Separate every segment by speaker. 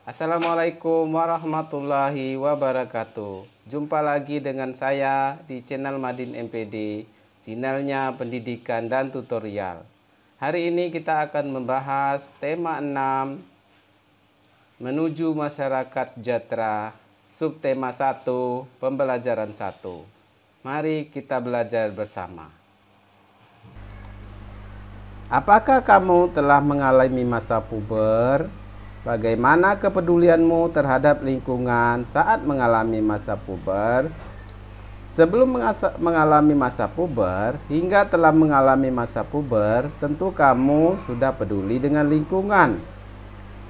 Speaker 1: Assalamualaikum warahmatullahi wabarakatuh. Jumpa lagi dengan saya di channel Madin MPD, channelnya pendidikan dan tutorial. Hari ini kita akan membahas tema 6, menuju masyarakat sejahtera, subtema 1, pembelajaran 1. Mari kita belajar bersama. Apakah kamu telah mengalami masa puber? Bagaimana kepedulianmu terhadap lingkungan saat mengalami masa puber? Sebelum mengalami masa puber hingga telah mengalami masa puber, tentu kamu sudah peduli dengan lingkungan.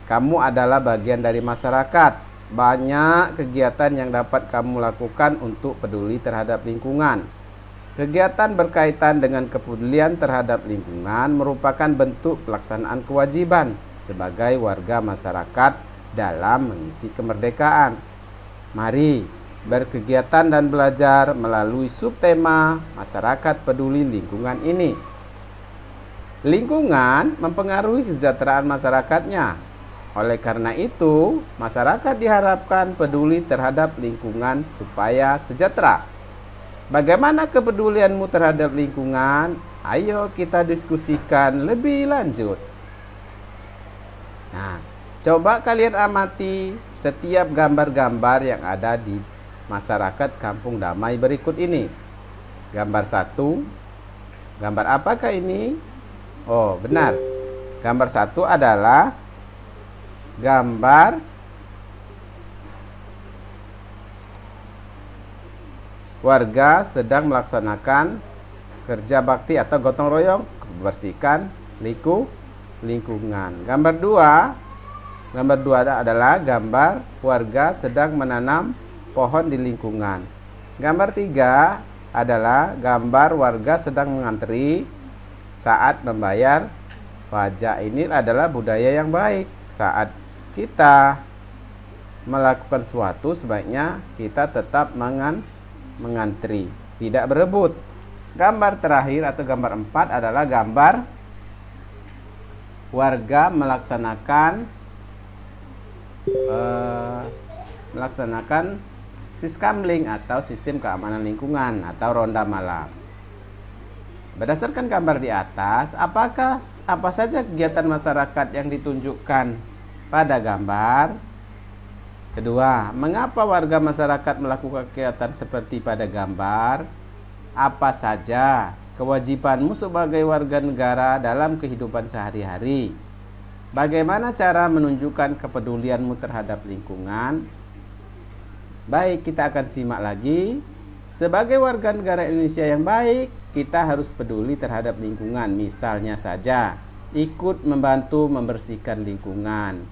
Speaker 1: Kamu adalah bagian dari masyarakat. Banyak kegiatan yang dapat kamu lakukan untuk peduli terhadap lingkungan. Kegiatan berkaitan dengan kepedulian terhadap lingkungan merupakan bentuk pelaksanaan kewajiban sebagai warga masyarakat dalam mengisi kemerdekaan. Mari berkegiatan dan belajar melalui subtema masyarakat peduli lingkungan ini. Lingkungan mempengaruhi kesejahteraan masyarakatnya. Oleh karena itu, masyarakat diharapkan peduli terhadap lingkungan supaya sejahtera. Bagaimana kepedulianmu terhadap lingkungan? Ayo kita diskusikan lebih lanjut. Nah, coba kalian amati setiap gambar-gambar yang ada di masyarakat Kampung Damai berikut ini. Gambar 1. Gambar apakah ini? Oh, benar. Gambar 1 adalah gambar warga sedang melaksanakan kerja bakti atau gotong royong membersihkan lingkungan. Gambar 2 adalah gambar warga sedang menanam pohon di lingkungan. Gambar 3 adalah gambar warga sedang mengantri saat membayar pajak. Ini adalah budaya yang baik. Saat kita melakukan sesuatu, sebaiknya kita tetap mengantri, tidak berebut. Gambar terakhir atau gambar 4 adalah gambar warga melaksanakan siskamling atau sistem keamanan lingkungan atau ronda malam. Berdasarkan gambar di atas, apa saja kegiatan masyarakat yang ditunjukkan pada gambar? Kedua, mengapa warga masyarakat melakukan kegiatan seperti pada gambar? Apa saja kewajibanmu sebagai warga negara dalam kehidupan sehari-hari? Bagaimana cara menunjukkan kepedulianmu terhadap lingkungan? Baik, kita akan simak lagi. Sebagai warga negara Indonesia yang baik, kita harus peduli terhadap lingkungan. Misalnya saja, ikut membantu membersihkan lingkungan,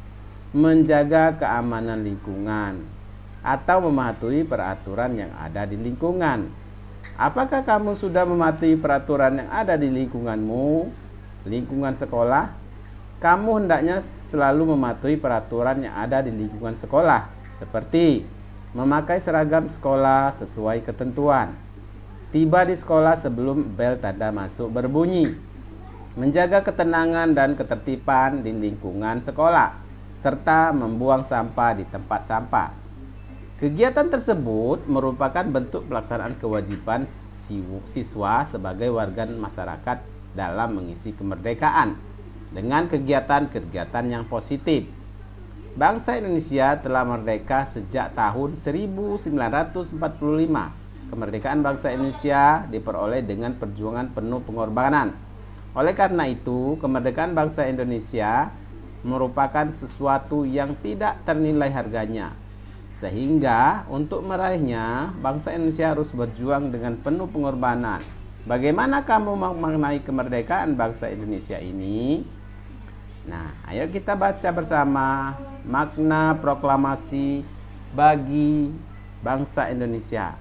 Speaker 1: menjaga keamanan lingkungan, atau mematuhi peraturan yang ada di lingkungan. Apakah kamu sudah mematuhi peraturan yang ada di lingkunganmu? Lingkungan sekolah, kamu hendaknya selalu mematuhi peraturan yang ada di lingkungan sekolah, seperti memakai seragam sekolah sesuai ketentuan, tiba di sekolah sebelum bel tanda masuk berbunyi, menjaga ketenangan dan ketertiban di lingkungan sekolah, serta membuang sampah di tempat sampah. Kegiatan tersebut merupakan bentuk pelaksanaan kewajiban siswa sebagai warga masyarakat dalam mengisi kemerdekaan dengan kegiatan-kegiatan yang positif. Bangsa Indonesia telah merdeka sejak tahun 1945. Kemerdekaan bangsa Indonesia diperoleh dengan perjuangan penuh pengorbanan. Oleh karena itu, kemerdekaan bangsa Indonesia merupakan sesuatu yang tidak ternilai harganya. Sehingga untuk meraihnya, bangsa Indonesia harus berjuang dengan penuh pengorbanan. Bagaimana kamu memaknai kemerdekaan bangsa Indonesia ini? Nah, ayo kita baca bersama makna proklamasi bagi bangsa Indonesia.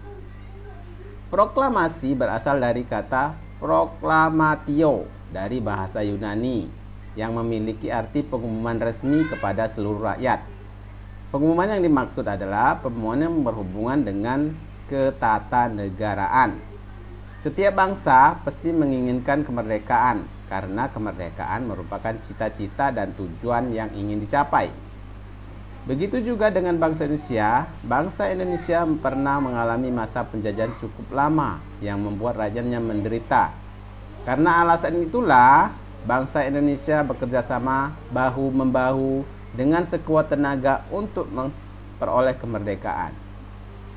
Speaker 1: Proklamasi berasal dari kata proklamatio dari bahasa Yunani yang memiliki arti pengumuman resmi kepada seluruh rakyat. Pengumuman yang dimaksud adalah pengumuman yang berhubungan dengan ketatanegaraan. Setiap bangsa pasti menginginkan kemerdekaan karena kemerdekaan merupakan cita-cita dan tujuan yang ingin dicapai. Begitu juga dengan bangsa Indonesia. Bangsa Indonesia pernah mengalami masa penjajahan cukup lama yang membuat rakyatnya menderita. Karena alasan itulah bangsa Indonesia bekerja sama bahu-membahu dengan sekuat tenaga untuk memperoleh kemerdekaan.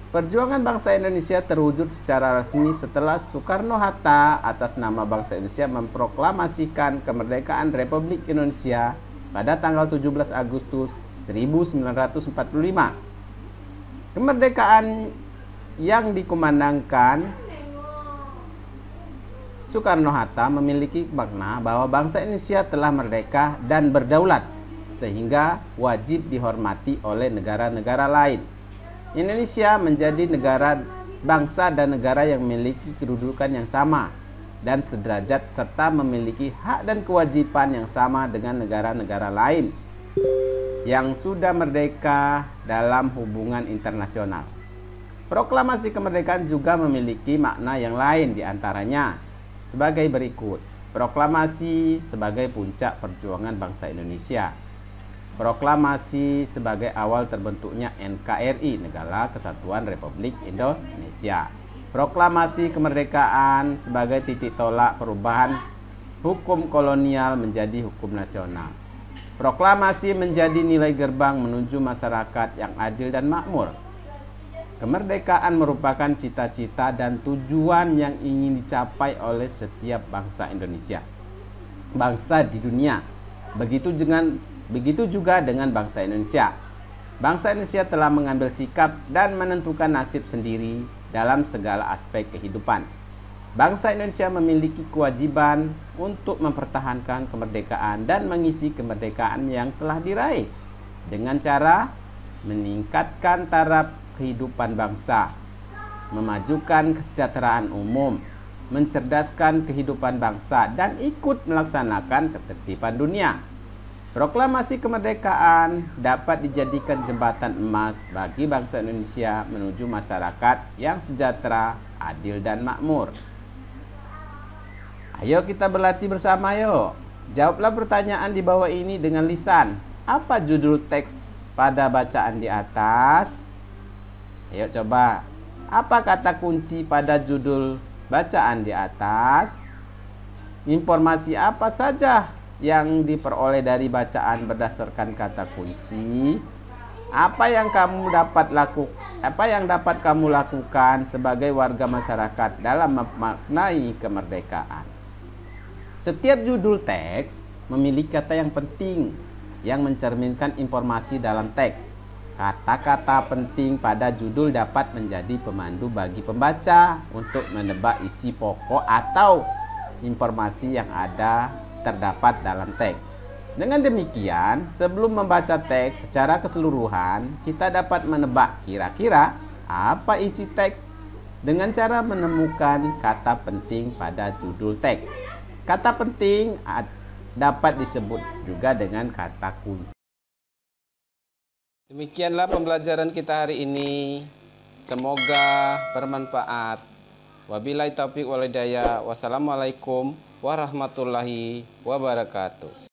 Speaker 1: Perjuangan bangsa Indonesia terwujud secara resmi setelah Soekarno-Hatta atas nama bangsa Indonesia memproklamasikan kemerdekaan Republik Indonesia pada tanggal 17 Agustus 1945. Kemerdekaan yang dikumandangkan Soekarno-Hatta memiliki makna bahwa bangsa Indonesia telah merdeka dan berdaulat, sehingga wajib dihormati oleh negara-negara lain. Indonesia menjadi negara bangsa dan negara yang memiliki kedudukan yang sama dan sederajat serta memiliki hak dan kewajiban yang sama dengan negara-negara lain yang sudah merdeka dalam hubungan internasional. Proklamasi kemerdekaan juga memiliki makna yang lain, diantaranya sebagai berikut. Proklamasi sebagai puncak perjuangan bangsa Indonesia. Proklamasi sebagai awal terbentuknya NKRI, Negara Kesatuan Republik Indonesia. Proklamasi kemerdekaan sebagai titik tolak perubahan hukum kolonial menjadi hukum nasional. Proklamasi menjadi nilai gerbang menuju masyarakat yang adil dan makmur. Kemerdekaan merupakan cita-cita dan tujuan yang ingin dicapai oleh setiap bangsa Indonesia, bangsa di dunia. Begitu juga dengan bangsa Indonesia. Bangsa Indonesia telah mengambil sikap dan menentukan nasib sendiri dalam segala aspek kehidupan. Bangsa Indonesia memiliki kewajiban untuk mempertahankan kemerdekaan dan mengisi kemerdekaan yang telah diraih dengan cara meningkatkan taraf kehidupan bangsa, memajukan kesejahteraan umum, mencerdaskan kehidupan bangsa, dan ikut melaksanakan ketertiban dunia. Proklamasi kemerdekaan dapat dijadikan jembatan emas bagi bangsa Indonesia menuju masyarakat yang sejahtera, adil, dan makmur. Ayo kita berlatih bersama yuk. Jawablah pertanyaan di bawah ini dengan lisan. Apa judul teks pada bacaan di atas? Ayo coba. Apa kata kunci pada judul bacaan di atas? Informasi apa saja yang diperoleh dari bacaan berdasarkan kata kunci? Apa yang dapat kamu lakukan sebagai warga masyarakat dalam memaknai kemerdekaan? Setiap judul teks memiliki kata yang penting yang mencerminkan informasi dalam teks. Kata-kata penting pada judul dapat menjadi pemandu bagi pembaca untuk menebak isi pokok atau informasi yang terdapat dalam teks. Dengan demikian, sebelum membaca teks secara keseluruhan, kita dapat menebak kira-kira apa isi teks dengan cara menemukan kata penting pada judul teks. Kata penting dapat disebut juga dengan kata kunci. Demikianlah pembelajaran kita hari ini. Semoga bermanfaat. Wabillahi taufiq wal hidayah. Wassalamualaikum warahmatullahi wabarakatuh.